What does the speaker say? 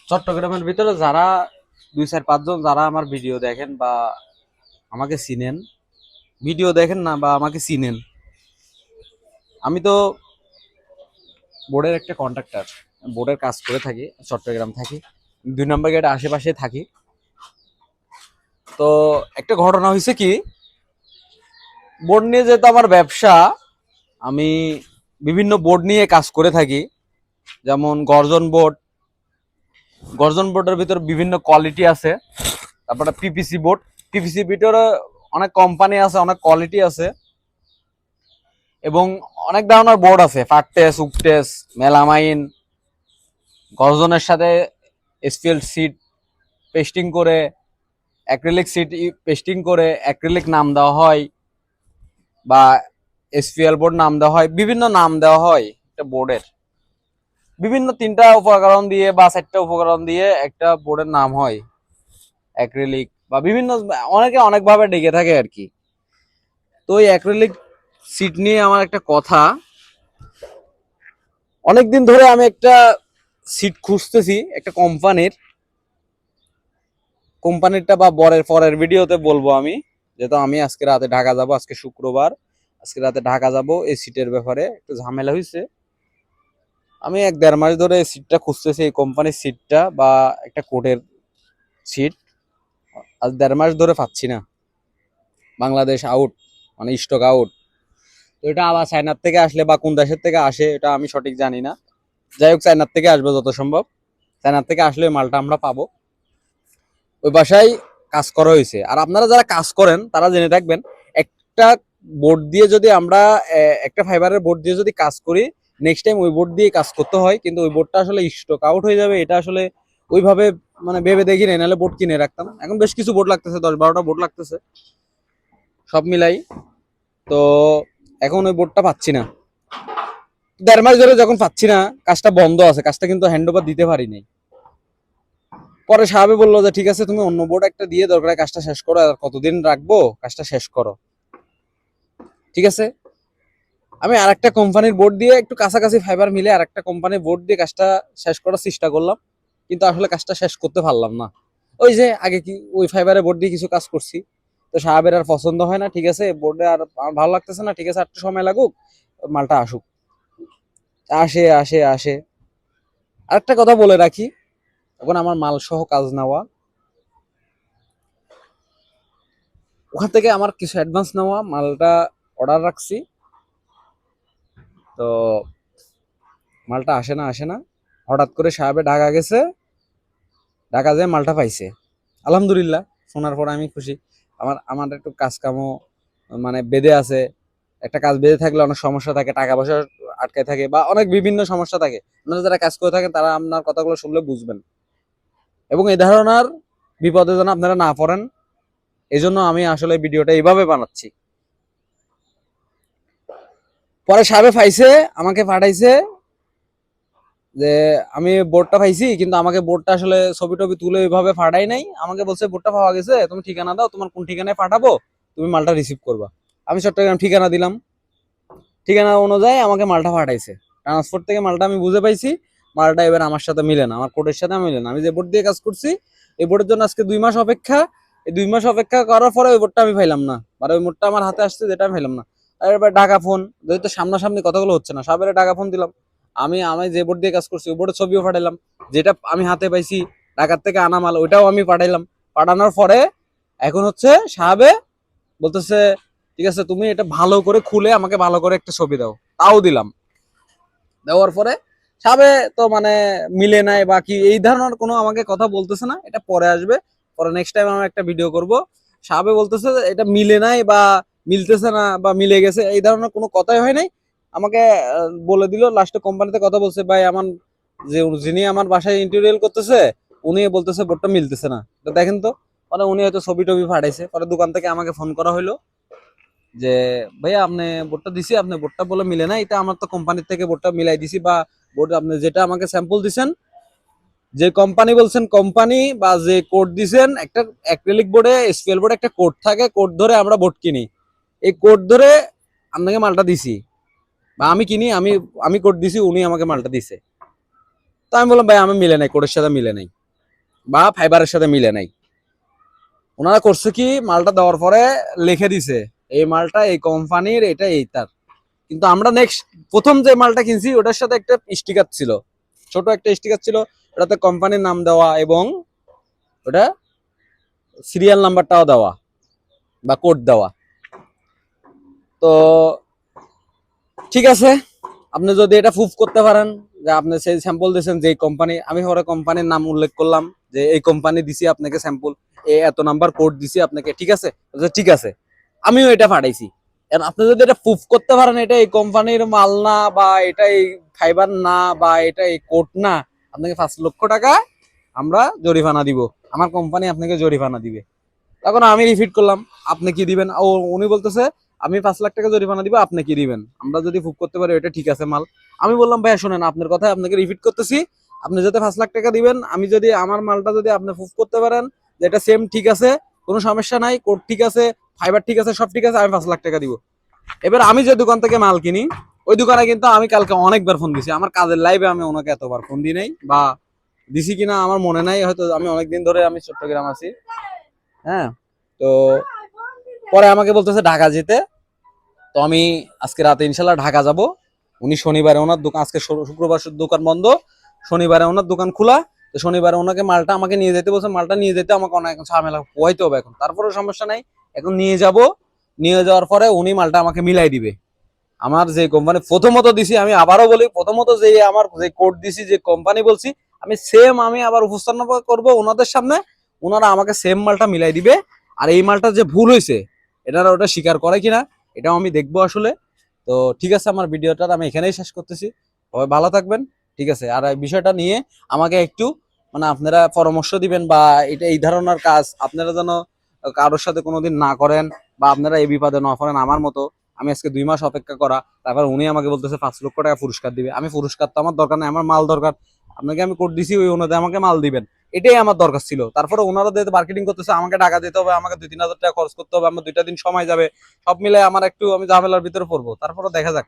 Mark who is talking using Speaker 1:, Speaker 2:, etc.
Speaker 1: চট্টগ্রামের ভিতরে যারা 2-4-5 জন যারা আমার ভিডিও দেখেন বা আমাকে চিনেন, ভিডিও দেখেন না বা আমাকে চিনেন, আমি তো বোর্ডের একটা কন্ট্রাক্টর, বোর্ডের কাজ করে থাকি, চট্টগ্রাম থাকি, 2 নম্বর গেটের আশেপাশে থাকি। তো একটা ঘটনা হয়েছে কি, বোর্ড নিয়ে যেহেতু আমার ব্যবসা, আমি বিভিন্ন বোর্ড নিয়ে কাজ করে থাকি। যেমন গর্জন বোর্ডের ভিতর বিভিন্ন কোয়ালিটি আছে। তারপরে পিপিসি বোর্ড, পিপিসি ভিতরে অনেক কোম্পানি আছে, অনেক কোয়ালিটি আছে এবং অনেক ধরনের বোর্ড আছে, ফার্টেস, উকটেস, মেলামাইন। গর্জনের সাথে এসপিএল সিট পেস্টিং করে, অ্যাক্রিলিক সিট পেস্টিং করে অ্যাক্রিলিক নাম দেওয়া হয় বা এসপিএল বোর্ড নাম দেওয়া হয়, বিভিন্ন নাম দেওয়া হয় একটা বোর্ডের। বিভিন্ন 3টা উপকরণ দিয়ে বা 4টা উপকরণ দিয়ে একটা বোর্ডের নাম হয়, অ্যাক্রিলিক বা বিভিন্ন, অনেকে অনেকভাবে ডেকে থাকে আর কি। তো ওই অ্যাক্রিলিক সিট নিয়ে আমার একটা কথা, অনেকদিন ধরে আমি একটা সিট খুঁজতেছি একটা কোম্পানিরটা বা পরের ভিডিওতে বলবো আমি, যেহেতু আমি আজকে রাতে ঢাকা যাব, আজকে শুক্রবার, আজকে রাতে ঢাকা যাব। এই সিটের ব্যাপারে একটু ঝামেলা হয়েছে। আমি 1-1.5 মাস ধরে এই সিটটা খুঁজতেছি, এই কোম্পানির সিটটা বা একটা কোটের সিট। আজ 1.5 মাস ধরে পাচ্ছি না, বাংলাদেশ আউট, মানে স্টক আউট। তো এটা আবার চায়নার থেকে আসলে বা কোন দেশের থেকে আসে এটা আমি সঠিক জানি না। যাই হোক, চায়নার থেকে আসবে যত সম্ভব, চায়নার থেকে আসলে মালটা আমরা পাবো। ওই বাসায় কাজ করা হয়েছে। আর আপনারা যারা কাজ করেন তারা জেনে থাকবেন, একটা বোর্ড দিয়ে যদি আমরা একটা ফাইবারের বোর্ড দিয়ে যদি কাজ করি, নেক্সট টাইম ওই বোর্ড দিয়ে কাজ করতে হয়, কিন্তু ওই বোর্ডটা আসলে স্টক আউট হয়ে যাবে, এটা আসলে ওইভাবে মানে ভেবে দেখি না, নাহলে বোর্ড কিনে রাখতাম। এখন বেশ কিছু বোর্ড লাগতেছে, 10-12টা বোর্ড লাগতেছে সব মিলাই। তো এখন ওই বোর্ডটা পাচ্ছি না, 1.5 মাস ধরে যখন পাচ্ছি না, কাজটা বন্ধ আছে, কাজটা কিন্তু হ্যান্ড ওভার দিতে পারি নাই। পরে সাহেবে বললো যে ঠিক আছে, তুমি অন্য বোর্ড একটা দিয়ে দরকার কাজটা শেষ করো, আর কতদিন রাখবো, কাজটা শেষ করো। ঠিক আছে, আমি আরেকটা কোম্পানির বোর্ড দিয়ে একটু কাছাকাছি ফাইবার মিলে আরেকটা কোম্পানির বোর্ড দিয়ে কাজটা শেষ করার চেষ্টা করলাম, কিন্তু আসলে কাজটা শেষ করতে পারলাম না। ওই যে আগে কি ওই ফাইবারের বোর্ড দিয়ে কিছু কাজ করছি, তো সাহেবের আর পছন্দ হয় না। ঠিক আছে, বোর্ডে আর আমার ভালো লাগতেছে না, ঠিক আছে আর একটু সময় লাগুক, মালটা আসুক। আসে আসে আসে। আরেকটা কথা বলে রাখি, এখন আমার মাল সহ কাজ নেওয়া, ওখান থেকে আমার কিছু অ্যাডভান্স নেওয়া, মালটা অর্ডার রাখছি। তো মালটা আসে না, হঠাৎ করে সাহেবে ঢাকা গেছে, ঢাকা যেয়ে মালটা পাইছে। আলহামদুলিল্লাহ, শোনার পর আমি খুশি। আমার একটু কাজ কামও মানে বেঁধে আছে। একটা কাজ বেঁধে থাকলে অনেক সমস্যা থাকে, টাকা পয়সা আটকায় থাকে বা অনেক বিভিন্ন সমস্যা থাকে। আপনারা যারা কাজ করে থাকেন তারা আপনার কথাগুলো শুনলে বুঝবেন, এবং এই ধরনের বিপদে যেন আপনারা না পড়েন, এই জন্য আমি আসলে ভিডিওটা এইভাবে বানাচ্ছি। পরে সাহেবে পাইছে, আমাকে পাঠাইছে যে আমি বোর্ডটা পাইছি, কিন্তু আমাকে বোর্ডটা আসলে ছবি টবি তুলে ওইভাবে পাঠাই নাই। আমাকে বলছে বোর্ডটা পাওয়া গেছে, তুমি ঠিকানা দাও, তোমার কোন ঠিকানায় পাঠাবো, তুমি মালটা রিসিভ করবা। আমি চট্টগ্রাম ঠিকানা দিলাম, ঠিকানা অনুযায়ী আমাকে মালটা পাঠাইছে। ট্রান্সপোর্ট থেকে মালটা আমি বুঝে পাইছি, মালটা এবার আমার সাথে মিলে না, আমার কোডের সাথে মিলে না। আমি যে বোর্ড দিয়ে কাজ করছি, এই বোর্ডের জন্য আজকে 2 মাস অপেক্ষা। এই 2 মাস অপেক্ষা করার পরে ওই বোর্ডটা আমি পাইলাম না, মানে ওই বোর্ডটা আমার হাতে আসছে যেটা আমি পাইলাম না। আর এবার ঢাকা ফোন, যেহেতু সামনাসামনি কথাগুলো হচ্ছে না, সাবেরে ঢাকা ফোন দিলাম। আমি যে বোর্ড দিয়ে কাজ করছি ওই বোর্ডের ছবিও পাঠাইলাম, যেটা আমি হাতে পাইছি ঢাকার থেকে আনা মাল, ওইটাও আমি পাঠাইলাম। পাঠানোর পরে এখন হচ্ছে সাহাবে বলতেছে ঠিক আছে, তুমি এটা ভালো করে খুলে আমাকে ভালো করে একটা ছবি দাও। তাও দিলাম, দেওয়ার পরে সাবে তো মানে মিলে নাই বা কি এই ধরনের কোনো আমাকে কথা বলতেছে না, এটা পরে আসবে, পরে নেক্সট টাইম আমি একটা ভিডিও করব। সাবে বলতেছে এটা মিলে নাই বা মিলতেছে না বা মিলে গেছে, এই ধরনের কোনো কথাই হয় নাই। আমাকে বলে দিল, লাস্টে কোম্পানিতে কথা বলছে, ভাই আমার যে যিনি আমার বাসায় ইন্টেরিয়র করতেছে উনি বলতেছে বোর্ডটা মিলতেছে না, তো দেখেন তো। মানে উনি হয়তো ছবি টবি পাঠাইছে। পরে দোকান থেকে আমাকে ফোন করা হলো যে ভাইয়া আপনি বোর্ডটা দিছি, আপনি বোর্ডটা বলে মিলে না, এটা আমার তো কোম্পানির থেকে বোর্ডটা মিলাই দিছি, বা বোর্ড আপনি যেটা আমাকে স্যাম্পল দিছেন, যে কোম্পানি বলছেন কোম্পানি বা যে কোড দিছেন, একটা অ্যাক্রিলিক বোর্ডে স্কেল বোর্ডে একটা কোড থাকে, কোড ধরে আমরা বোর্ড কিনি, এই কোড ধরে আপনাকে মালটা দিছি বা আমি কিনি, আমি কোড দিছি, উনি আমাকে মালটা দিছে। তো আমি বললাম ভাই আমি মিলে নাই, কোডের সাথে মিলে নাই বা ফাইবারের সাথে মিলে নাই। ওনারা করছে কি, মালটা দেওয়ার পরে লিখে দিছে এই মালটা এই কোম্পানির, এটা এই তার। কিন্তু আমরা নেক্সট প্রথম যে মালটা কিনছি ওটার সাথে একটা স্টিকার ছিল, ছোট একটা স্টিকার ছিল, ওটাতে কোম্পানির নাম দেওয়া এবং ওটা সিরিয়াল নাম্বারটাও দেওয়া বা কোড দেওয়া। তো ঠিক আছে, আপনি যদি এটা প্রুফ করতে পারেন যে আপনি সেই স্যাম্পল দিয়েছেন যে কোম্পানি, আমি পরে কোম্পানির নাম উল্লেখ করলাম যে এই কোম্পানি দিছি আপনাকে স্যাম্পল, এত নাম্বার কোড দিছি আপনাকে, ঠিক আছে? ঠিক আছে, আমিও এটা পাঠাইছি। আপনি যদি এটা প্রুফ করতে পারেন এটা এই কোম্পানির মাল না বা এটা এই ফাইবার না বা এটা এই কোড না, আপনাকে 5 লক্ষ টাকা আমরা জরিমানা দিব, আমার কোম্পানি আপনাকে জরিমানা দিবে। তখন আমি রিপিট করলাম আপনি কি দিবেন, ও উনি বলতেছে আমি 5 লাখ টাকা জরিমানা দিব, আপনি কি দিবেন, আমরা যদি প্রুফ করতে পারি এটা ঠিক আছে মাল। আমি বললাম ভাইয়া শোনেন, আপনার কথা আপনাকে রিপিট করতেছি, আপনি যদি 5 লাখ টাকা দিবেন, আমি যদি আমার মালটা যদি আপনি প্রুফ করতে পারেন যে এটা সেম ঠিক আছে, কোনো সমস্যা নাই, কোড ঠিক আছে, ফাইবার ঠিক আছে, সব ঠিক আছে, আমি 5 লাখ টাকা দিব। এবার আমি যে দোকান থেকে মাল কিনি ওই দোকানে কিন্তু আমি কালকে অনেকবার ফোন দিছি, আমার কাজের লাইভে আমি ওনাকে এতবার ফোন দিই নাই, বা দিছি কিনা আমার মনে নাই, হয়তো আমি অনেকদিন ধরে আমি চট্টগ্রাম আছি। হ্যাঁ, তো পরে আমাকে বলতেছে ঢাকা যেতে, তো আমি আজকে রাতে ইনশাল্লাহ ঢাকা যাব। উনি শনিবারে ওনার দোকান, আজকে শুক্রবার দোকান বন্ধ, শনিবারে ওনার দোকান খোলা। তো শনিবারে ওনাকে মালটা আমাকে নিয়ে যেতে বলছে, মালটা নিয়ে যেতে আমাকে অনেক ঝামেলা পোহাইতে হবে এখন, তারপরেও সমস্যা নাই, এখন নিয়ে যাব। নিয়ে যাওয়ার পরে উনি মালটা আমাকে মিলাই দিবে। আমার যে কোম্পানি প্রথমত দিছি, আমি আবারও বলি, প্রথমত যে আমার যে কোড দিছি, যে কোম্পানি বলছি, আমি সেম আমি আবার উপস্থাপন করব ওনাদের সামনে, ওনারা আমাকে সেম মালটা মিলাই দিবে। আর এই মালটা যে ভুল হয়েছে এটারা ওটা স্বীকার করে কিনা এটাও আমি দেখবো আসলে। তো ঠিক আছে, আমার ভিডিওটা আমি এখানেই শেষ করতেছি, সবাই ভালো থাকবেন। ঠিক আছে, আর এই বিষয়টা নিয়ে আমাকে একটু মানে আপনারা পরামর্শ দিবেন, বা এটা এই ধরনের কাজ আপনারা যেন কারোর সাথে কোনোদিন না করেন, বা আপনারা এই বিপদে না পড়েন আমার মতো। আমি আজকে 2 মাস অপেক্ষা করা, তারপর উনি আমাকে বলতেছে 5 লক্ষ টাকা পুরস্কার দিবে। আমি পুরস্কার তো আমার দরকার নেই, আমার মাল দরকার। আপনাকে আমি কোড দিছি, ওই অনুযায়ী আমাকে মাল দিবেন, এটাই আমার দরকার ছিল। তারপরে ওনারা যেহেতু মার্কেটিং করতেছে, আমাকে টাকা দিতে হবে, আমাকে 2-3 হাজার টাকা খরচ করতে হবে, আমার 2টা দিন সময় যাবে, সব মিলে আমার একটু আমি ঝামেলার ভিতরে পড়বো, তারপরে দেখা যাক।